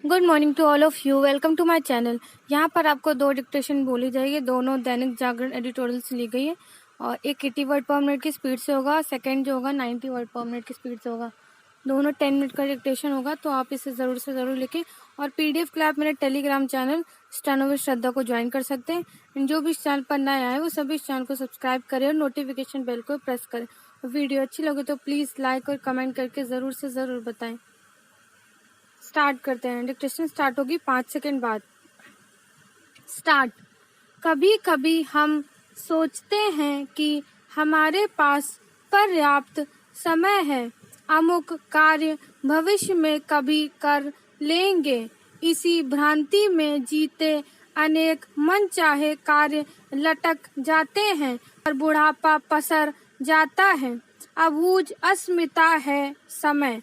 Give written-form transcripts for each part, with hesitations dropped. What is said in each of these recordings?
Good morning to all of you. Welcome to my channel. यहाँ पर आपको दो डिक्टेशन बोली जाएगी। दोनों दैनिक जागरण एडिटोरियल से ली गई है और एक 80 वर्ड पर मिनट की स्पीड से होगा, सेकंड जो होगा 90 वर्ड पर मिनट की स्पीड से होगा। दोनों 10 मिनट का डिक्टेशन होगा, तो आप इसे ज़रूर से ज़रूर लिखें। और PDF के लिए आप मेरे टेलीग्राम चैनल स्टेनो विद श्रद्धा को ज्वाइन कर सकते हैं। जो भी इस चैनल पर नया आए वो सभी इस चैनल को सब्सक्राइब करें और नोटिफिकेशन बेल को प्रेस करें। वीडियो अच्छी लगे तो प्लीज़ लाइक और कमेंट करके ज़रूर से ज़रूर बताएं। स्टार्ट करते हैं। डिक्टेशन स्टार्ट होगी 5 सेकंड बाद। स्टार्ट। कभी कभी हम सोचते हैं कि हमारे पास पर्याप्त समय है, अमुक कार्य भविष्य में कभी कर लेंगे। इसी भ्रांति में जीते अनेक मनचाहे कार्य लटक जाते हैं और बुढ़ापा पसर जाता है। अबूझ अस्मिता है समय,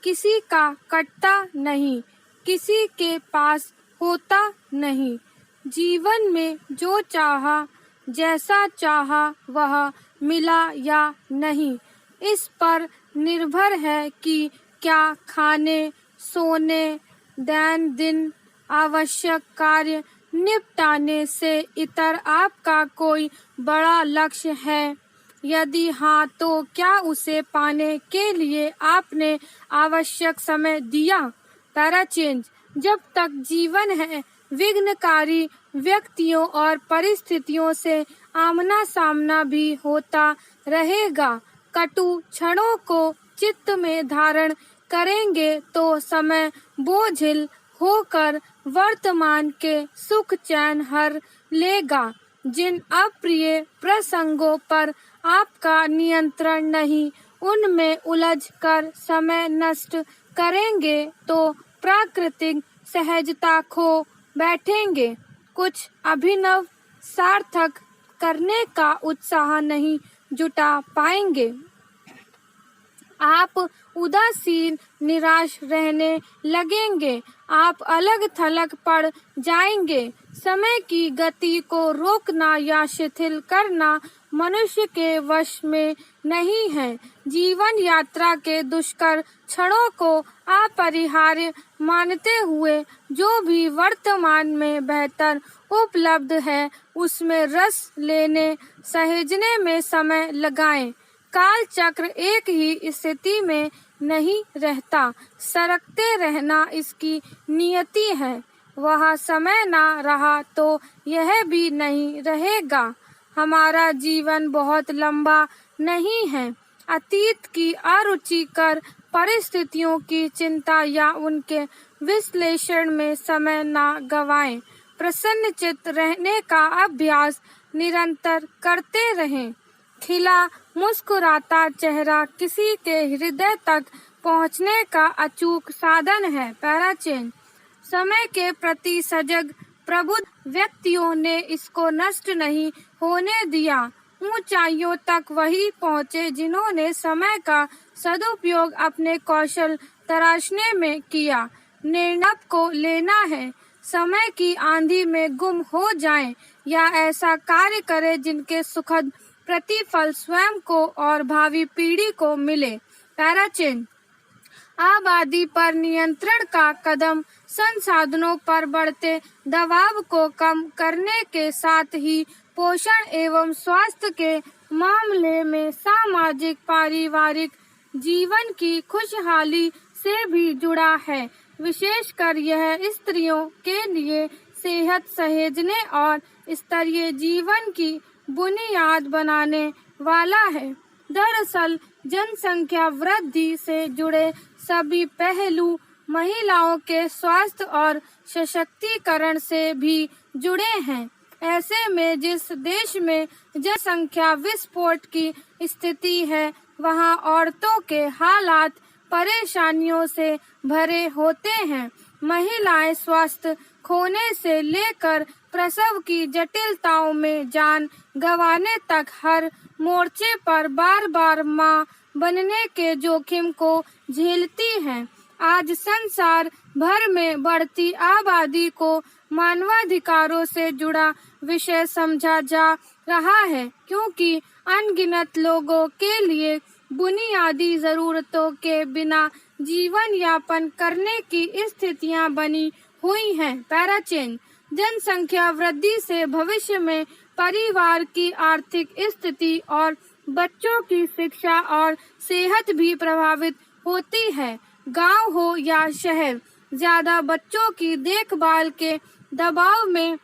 किसी का कटता नहीं, किसी के पास होता नहीं। जीवन में जो चाहा, जैसा चाहा वह मिला या नहीं, इस पर निर्भर है कि क्या खाने सोने दैन दिन आवश्यक कार्य निपटाने से इतर आपका कोई बड़ा लक्ष्य है। यदि हाँ, तो क्या उसे पाने के लिए आपने आवश्यक समय दिया। Para change. जब तक जीवन है, विघ्नकारी व्यक्तियों और परिस्थितियों से आमना सामना भी होता रहेगा। कटु क्षणों को चित्त में धारण करेंगे तो समय बोझिल होकर वर्तमान के सुख चैन हर लेगा। जिन अप्रिय प्रसंगों पर आपका नियंत्रण नहीं, उनमें उलझ कर समय नष्ट करेंगे तो प्राकृतिक सहजता खो बैठेंगे। कुछ अभिनव सार्थक करने का उत्साह नहीं जुटा पाएंगे। आप उदासीन निराश रहने लगेंगे। आप अलग थलग पड़ जाएंगे। समय की गति को रोकना या शिथिल करना मनुष्य के वश में नहीं है। जीवन यात्रा के दुष्कर क्षणों को अपरिहार्य मानते हुए जो भी वर्तमान में बेहतर उपलब्ध है उसमें रस लेने सहेजने में समय लगाएं। काल चक्र एक ही स्थिति में नहीं रहता, सरकते रहना इसकी नियति है। वह समय ना रहा तो यह भी नहीं रहेगा। हमारा जीवन बहुत लंबा नहीं है। अतीत की अरुचिकर परिस्थितियों की चिंता या उनके विश्लेषण में समय ना गवाएं। प्रसन्नचित्त रहने का अभ्यास निरंतर करते रहें। खिला मुस्कुराता चेहरा किसी के हृदय तक पहुंचने का अचूक साधन है। Para change. समय के प्रति सजग प्रबुद्ध व्यक्तियों ने इसको नष्ट नहीं होने दिया। ऊंचाइयों तक वही पहुंचे जिन्होंने समय का सदुपयोग अपने कौशल तराशने में किया। निर्णय को लेना है। समय की आंधी में गुम हो जाएं या ऐसा कार्य करें जिनके सुखद प्रतिफल स्वयं को और भावी पीढ़ी को मिले। Para change. आबादी पर नियंत्रण का कदम संसाधनों पर बढ़ते दबाव को कम करने के साथ ही पोषण एवं स्वास्थ्य के मामले में सामाजिक पारिवारिक जीवन की खुशहाली से भी जुड़ा है। विशेषकर यह स्त्रियों के लिए सेहत सहेजने और स्तरीय जीवन की बुनियाद बनाने वाला है। दरअसल जनसंख्या वृद्धि से जुड़े सभी पहलू महिलाओं के स्वास्थ्य और सशक्तिकरण से भी जुड़े हैं। ऐसे में जिस देश में जनसंख्या विस्फोट की स्थिति है, वहां औरतों के हालात परेशानियों से भरे होते हैं। महिलाएं स्वास्थ्य खोने से लेकर प्रसव की जटिलताओं में जान गंवाने तक हर मोर्चे पर बार बार मां बनने के जोखिम को झेलती हैं। आज संसार भर में बढ़ती आबादी को मानवाधिकारों से जुड़ा विषय समझा जा रहा है, क्योंकि अनगिनत लोगों के लिए बुनियादी जरूरतों के बिना जीवन यापन करने की स्थितियां बनी हुई हैं। पैराचेन जनसंख्या वृद्धि से भविष्य में परिवार की आर्थिक स्थिति और बच्चों की शिक्षा और सेहत भी प्रभावित होती है। गांव हो या शहर, ज्यादा बच्चों की देखभाल के दबाव में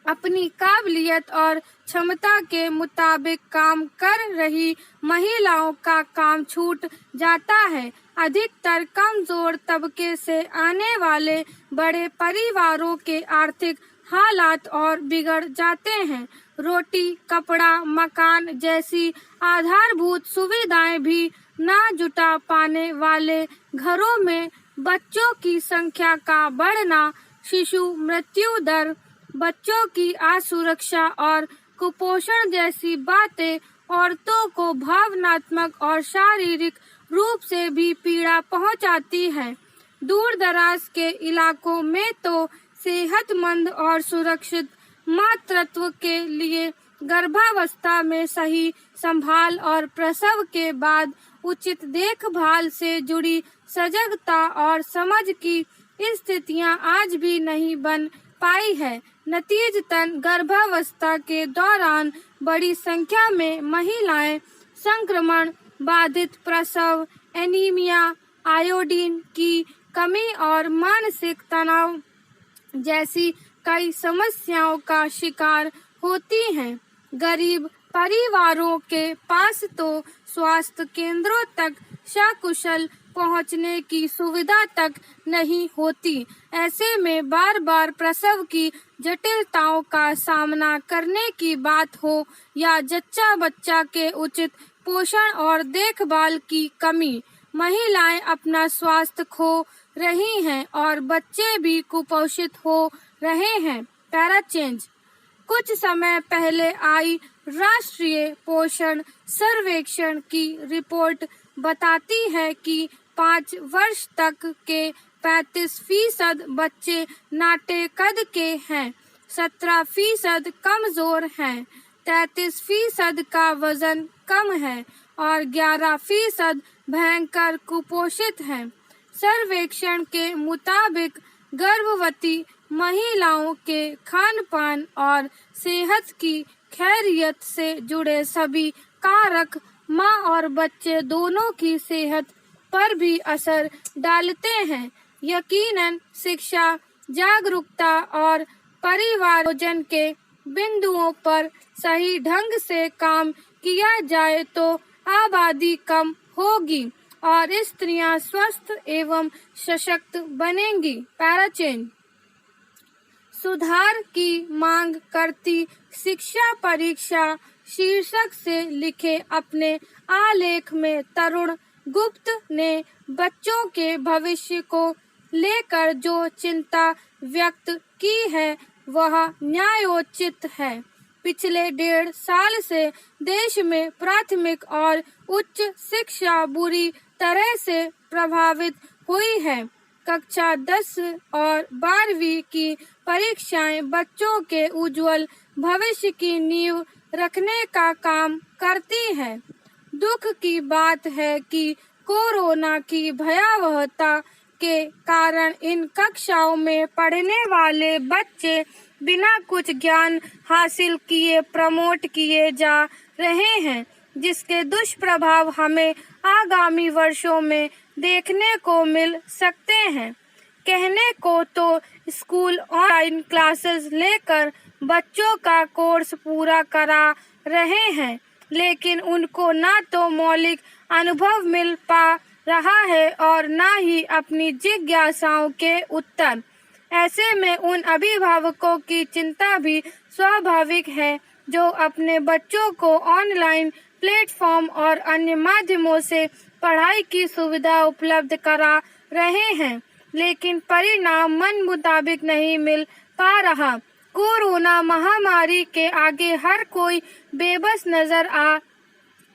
अपनी काबिलियत और क्षमता के मुताबिक काम कर रही महिलाओं का काम छूट जाता है। अधिकतर कमजोर तबके से आने वाले बड़े परिवारों के आर्थिक हालात और बिगड़ जाते हैं। रोटी, कपड़ा, मकान जैसी आधारभूत सुविधाएं भी ना जुटा पाने वाले घरों में बच्चों की संख्या का बढ़ना, शिशु मृत्यु दर, बच्चों की असुरक्षा और कुपोषण जैसी बातें औरतों को भावनात्मक और शारीरिक रूप से भी पीड़ा पहुंचाती है। दूर दराज के इलाकों में तो सेहतमंद और सुरक्षित मातृत्व के लिए गर्भावस्था में सही संभाल और प्रसव के बाद उचित देखभाल से जुड़ी सजगता और समझ की स्थितियां आज भी नहीं बन पाई है। नतीजतन गर्भावस्था के दौरान बड़ी संख्या में महिलाएं संक्रमण, बाधित प्रसव, एनीमिया, आयोडीन की कमी और मानसिक तनाव जैसी कई समस्याओं का शिकार होती हैं। गरीब परिवारों के पास तो स्वास्थ्य केंद्रों तक सकुशल पहुंचने की सुविधा तक नहीं होती। ऐसे में बार बार प्रसव की जटिलताओं का सामना करने की बात हो या जच्चा बच्चा के उचित पोषण और देखभाल की कमी, महिलाएं अपना स्वास्थ्य खो रही हैं और बच्चे भी कुपोषित हो रहे हैं। पैराचेंज कुछ समय पहले आई राष्ट्रीय पोषण सर्वेक्षण की रिपोर्ट बताती है कि 5 वर्ष तक के 35% बच्चे नाटे कद के हैं, 17% कमजोर हैं, 33% का वजन कम है और 11% भयंकर कुपोषित हैं। सर्वेक्षण के मुताबिक गर्भवती महिलाओं के खान-पान और सेहत की खैरियत से जुड़े सभी कारक मां और बच्चे दोनों की सेहत पर भी असर डालते हैं। यकीनन शिक्षा, जागरूकता और परिवार नियोजन के बिंदुओं पर सही ढंग से काम किया जाए तो आबादी कम होगी और स्त्रियां स्वस्थ एवं सशक्त बनेंगी। पैराचेन सुधार की मांग करती शिक्षा परीक्षा शीर्षक से लिखे अपने आलेख में तरुण गुप्त ने बच्चों के भविष्य को लेकर जो चिंता व्यक्त की है वह न्यायोचित है। पिछले 1.5 साल से देश में प्राथमिक और उच्च शिक्षा बुरी तरह से प्रभावित हुई है। कक्षा 10 और 12वीं की परीक्षाएं बच्चों के उज्जवल भविष्य की नींव रखने का काम करती हैं। दुख की बात है कि कोरोना की भयावहता के कारण इन कक्षाओं में पढ़ने वाले बच्चे बिना कुछ ज्ञान हासिल किए प्रमोट किए जा रहे हैं, जिसके दुष्प्रभाव हमें आगामी वर्षों में देखने को मिल सकते हैं। कहने को तो स्कूल ऑनलाइन क्लासेस लेकर बच्चों का कोर्स पूरा करा रहे हैं, लेकिन उनको ना तो मौलिक अनुभव मिल पा रहा है और ना ही अपनी जिज्ञासाओं के उत्तर। ऐसे में उन अभिभावकों की चिंता भी स्वाभाविक है जो अपने बच्चों को ऑनलाइन प्लेटफॉर्म और अन्य माध्यमों से पढ़ाई की सुविधा उपलब्ध करा रहे हैं, लेकिन परिणाम मन मुताबिक नहीं मिल पा रहा। कोरोना महामारी के आगे हर कोई बेबस नजर आ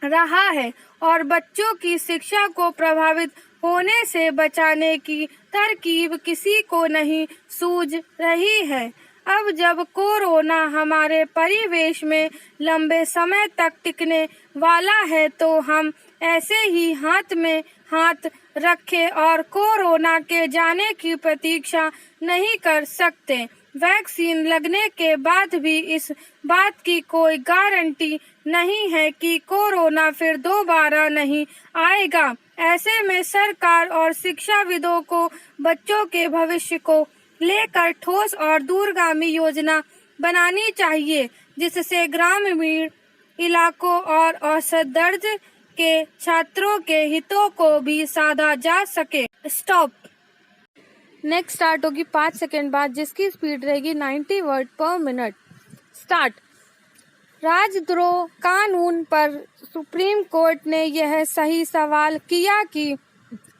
रहा है और बच्चों की शिक्षा को प्रभावित होने से बचाने की तरकीब किसी को नहीं सूझ रही है। अब जब कोरोना हमारे परिवेश में लंबे समय तक टिकने वाला है तो हम ऐसे ही हाथ में हाथ रखे और कोरोना के जाने की प्रतीक्षा नहीं कर सकते। वैक्सीन लगने के बाद भी इस बात की कोई गारंटी नहीं है कि कोरोना फिर दोबारा नहीं आएगा। ऐसे में सरकार और शिक्षाविदों को बच्चों के भविष्य को लेकर ठोस और दूरगामी योजना बनानी चाहिए, जिससे ग्रामीण इलाकों और औसत दर्जे के छात्रों के हितों को भी साधा जा सके। स्टॉप। नेक्स्ट स्टार्ट होगी 5 सेकेंड बाद, जिसकी स्पीड रहेगी 90 वर्ड पर मिनट। स्टार्ट। राजद्रोह कानून पर सुप्रीम कोर्ट ने यह सही सवाल किया कि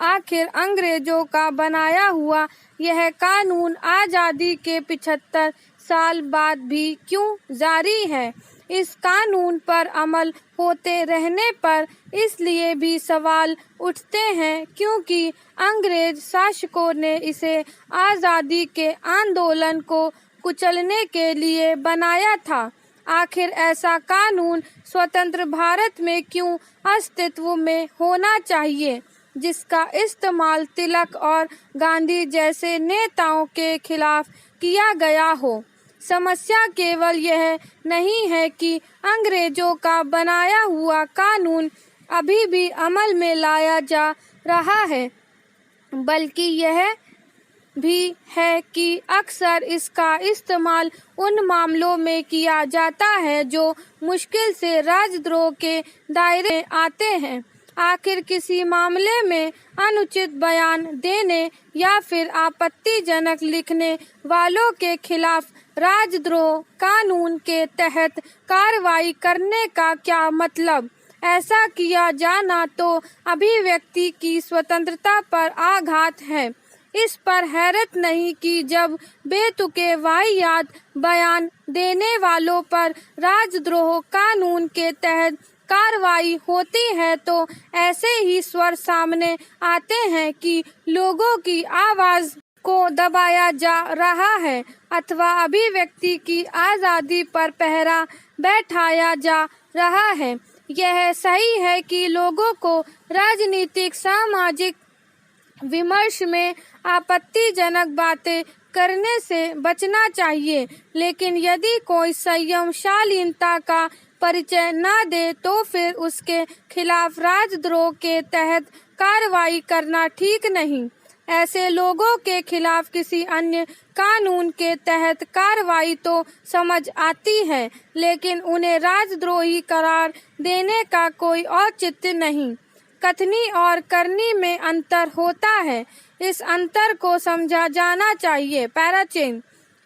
आखिर अंग्रेजों का बनाया हुआ यह कानून आजादी के 75 साल बाद भी क्यों जारी है। इस कानून पर अमल होते रहने पर इसलिए भी सवाल उठते हैं क्योंकि अंग्रेज शासकों ने इसे आजादी के आंदोलन को कुचलने के लिए बनाया था। आखिर ऐसा कानून स्वतंत्र भारत में क्यों अस्तित्व में होना चाहिए जिसका इस्तेमाल तिलक और गांधी जैसे नेताओं के खिलाफ किया गया हो। समस्या केवल यह नहीं है कि अंग्रेजों का बनाया हुआ कानून अभी भी अमल में लाया जा रहा है, बल्कि यह भी है कि अक्सर इसका इस्तेमाल उन मामलों में किया जाता है जो मुश्किल से राजद्रोह के दायरे में आते हैं। आखिर किसी मामले में अनुचित बयान देने या फिर आपत्तिजनक लिखने वालों के खिलाफ राजद्रोह कानून के तहत कार्रवाई करने का क्या मतलब। ऐसा किया जाना तो अभिव्यक्ति की स्वतंत्रता पर आघात है। इस पर हैरत नहीं कि जब बेतुके वाहियात बयान देने वालों पर राजद्रोह कानून के तहत कार्रवाई होती है तो ऐसे ही स्वर सामने आते हैं कि लोगों की आवाज को दबाया जा रहा है अथवा अभिव्यक्ति की आजादी पर पहरा बैठाया जा रहा है। यह सही है कि लोगों को राजनीतिक सामाजिक विमर्श में आपत्तिजनक बातें करने से बचना चाहिए, लेकिन यदि कोई संयम शालीनता का परिचय न दे तो फिर उसके खिलाफ राजद्रोह के तहत कार्रवाई करना ठीक नहीं। ऐसे लोगों के खिलाफ किसी अन्य कानून के तहत कार्रवाई तो समझ आती है, लेकिन उन्हें राजद्रोही करार देने का कोई औचित्य नहीं। कथनी और करनी में अंतर होता है, इस अंतर को समझा जाना चाहिए। पैराचेन।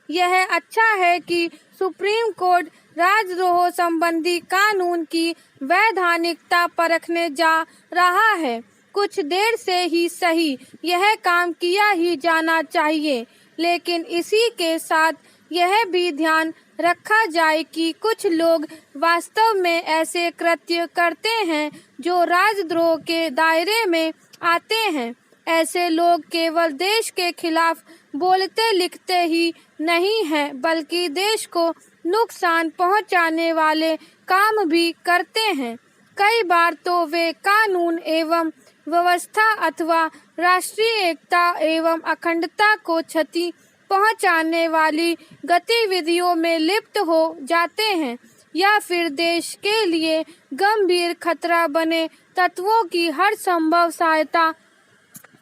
यह अच्छा है कि सुप्रीम कोर्ट राजद्रोह संबंधी कानून की वैधानिकता परखने जा रहा है। कुछ देर से ही सही यह काम किया ही जाना चाहिए, लेकिन इसी के साथ यह भी ध्यान रखा जाए कि कुछ लोग वास्तव में ऐसे कृत्य करते हैं जो राजद्रोह के दायरे में आते हैं। ऐसे लोग केवल देश के खिलाफ बोलते लिखते ही नहीं हैं, बल्कि देश को नुकसान पहुंचाने वाले काम भी करते हैं। कई बार तो वे कानून एवं व्यवस्था अथवा राष्ट्रीय एकता एवं अखंडता को क्षति पहुंचाने वाली गतिविधियों में लिप्त हो जाते हैं या फिर देश के लिए गंभीर खतरा बने तत्वों की हर संभव सहायता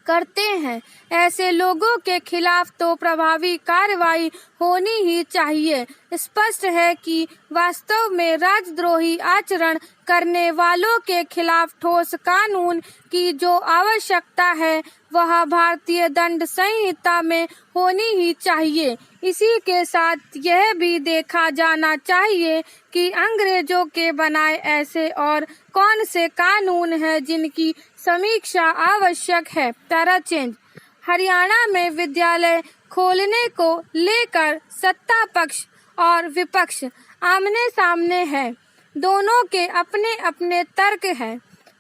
करते हैं। ऐसे लोगों के खिलाफ तो प्रभावी कार्रवाई होनी ही चाहिए। स्पष्ट है कि वास्तव में राजद्रोही आचरण करने वालों के खिलाफ ठोस कानून की जो आवश्यकता है वह भारतीय दंड संहिता में होनी ही चाहिए। इसी के साथ यह भी देखा जाना चाहिए कि अंग्रेजों के बनाए ऐसे और कौन से कानून हैं जिनकी समीक्षा आवश्यक है। Para change. हरियाणा में विद्यालय खोलने को लेकर सत्ता पक्ष और विपक्ष आमने सामने है। दोनों के अपने अपने तर्क हैं।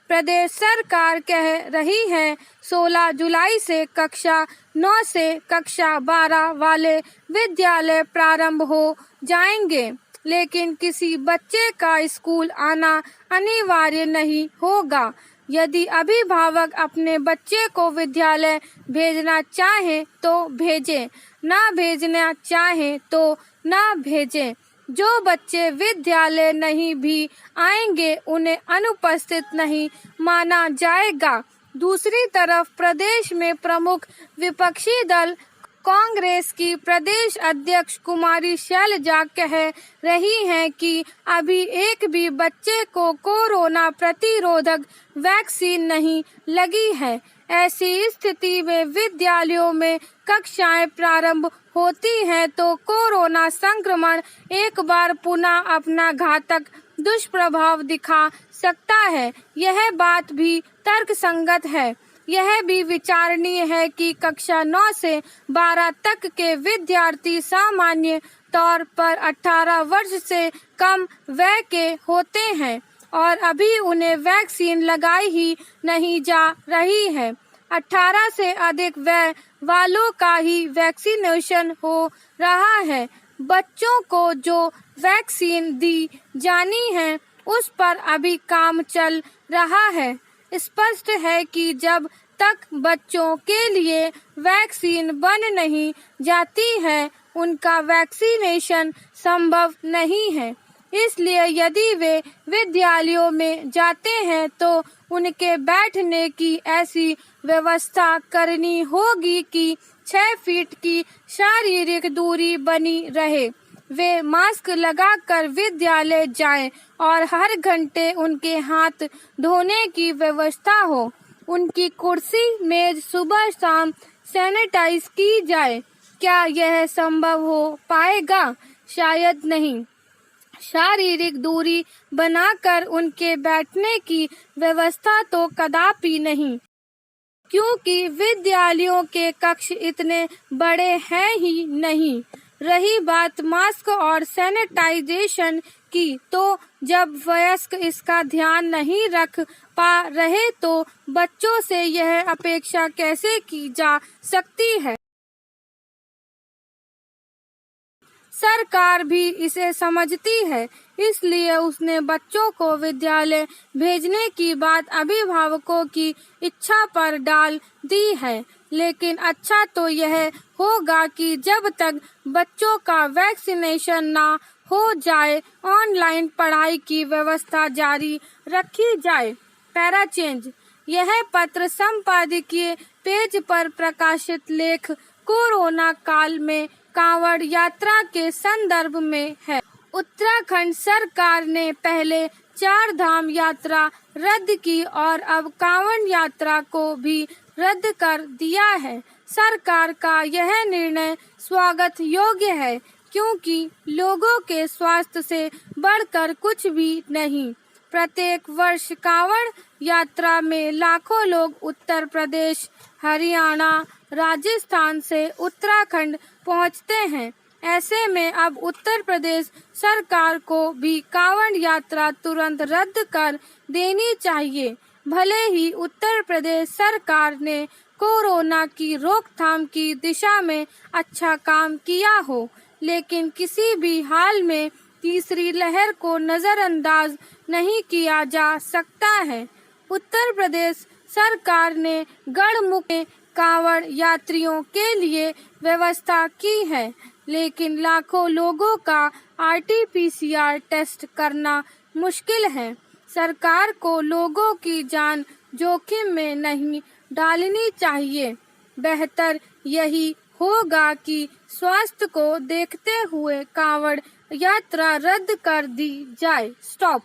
प्रदेश सरकार कह रही है 16 जुलाई से कक्षा 9 से कक्षा 12 वाले विद्यालय प्रारंभ हो जाएंगे, लेकिन किसी बच्चे का स्कूल आना अनिवार्य नहीं होगा। यदि अभिभावक अपने बच्चे को विद्यालय भेजना चाहें तो भेजें, ना भेजना चाहें तो ना भेजें। जो बच्चे विद्यालय नहीं भी आएंगे उन्हें अनुपस्थित नहीं माना जाएगा। दूसरी तरफ प्रदेश में प्रमुख विपक्षी दल कांग्रेस की प्रदेश अध्यक्ष कुमारी शैलजा कह रही हैं कि अभी एक भी बच्चे को कोरोना प्रतिरोधक वैक्सीन नहीं लगी है। ऐसी स्थिति में विद्यालयों में कक्षाएं प्रारंभ होती हैं तो कोरोना संक्रमण एक बार पुनः अपना घातक दुष्प्रभाव दिखा सकता है। यह बात भी तर्कसंगत है। यह भी विचारणीय है कि कक्षा 9 से 12 तक के विद्यार्थी सामान्य तौर पर 18 वर्ष से कम वय के होते हैं और अभी उन्हें वैक्सीन लगाई ही नहीं जा रही है। 18 से अधिक वय वालों का ही वैक्सीनेशन हो रहा है। बच्चों को जो वैक्सीन दी जानी है उस पर अभी काम चल रहा है। स्पष्ट है कि जब तक बच्चों के लिए वैक्सीन बन नहीं जाती है उनका वैक्सीनेशन संभव नहीं है। इसलिए यदि वे विद्यालयों में जाते हैं तो उनके बैठने की ऐसी व्यवस्था करनी होगी कि 6 फीट की शारीरिक दूरी बनी रहे। वे मास्क लगाकर विद्यालय जाएं और हर घंटे उनके हाथ धोने की व्यवस्था हो। उनकी कुर्सी मेज सुबह शाम सैनिटाइज की जाए। क्या यह संभव हो पाएगा? शायद नहीं। शारीरिक दूरी बनाकर उनके बैठने की व्यवस्था तो कदापि नहीं, क्योंकि विद्यालयों के कक्ष इतने बड़े हैं ही नहीं। रही बात मास्क और सैनिटाइजेशन की, तो जब वयस्क इसका ध्यान नहीं रख पा रहे तो बच्चों से यह अपेक्षा कैसे की जा सकती है? सरकार भी इसे समझती है, इसलिए उसने बच्चों को विद्यालय भेजने की बात अभिभावकों की इच्छा पर डाल दी है। लेकिन अच्छा तो यह होगा कि जब तक बच्चों का वैक्सीनेशन ना हो जाए ऑनलाइन पढ़ाई की व्यवस्था जारी रखी जाए। Para change. यह पत्र संपादकीय पेज पर प्रकाशित लेख कोरोना काल में कांवड़ यात्रा के संदर्भ में है। उत्तराखंड सरकार ने पहले 4 धाम यात्रा रद्द की और अब कांवड़ यात्रा को भी रद्द कर दिया है। सरकार का यह निर्णय स्वागत योग्य है, क्योंकि लोगों के स्वास्थ्य से बढ़कर कुछ भी नहीं। प्रत्येक वर्ष कांवड़ यात्रा में लाखों लोग उत्तर प्रदेश, हरियाणा, राजस्थान से उत्तराखंड पहुंचते हैं। ऐसे में अब उत्तर प्रदेश सरकार को भी कांवड़ यात्रा तुरंत रद्द कर देनी चाहिए। भले ही उत्तर प्रदेश सरकार ने कोरोना की रोकथाम की दिशा में अच्छा काम किया हो, लेकिन किसी भी हाल में तीसरी लहर को नजरअंदाज नहीं किया जा सकता है। उत्तर प्रदेश सरकार ने गढ़मुख में कांवड़ यात्रियों के लिए व्यवस्था की है, लेकिन लाखों लोगों का RT-PCR टेस्ट करना मुश्किल है। सरकार को लोगों की जान जोखिम में नहीं डालनी चाहिए। बेहतर यही होगा कि स्वास्थ्य को देखते हुए कांवड़ यात्रा रद्द कर दी जाए। स्टॉप।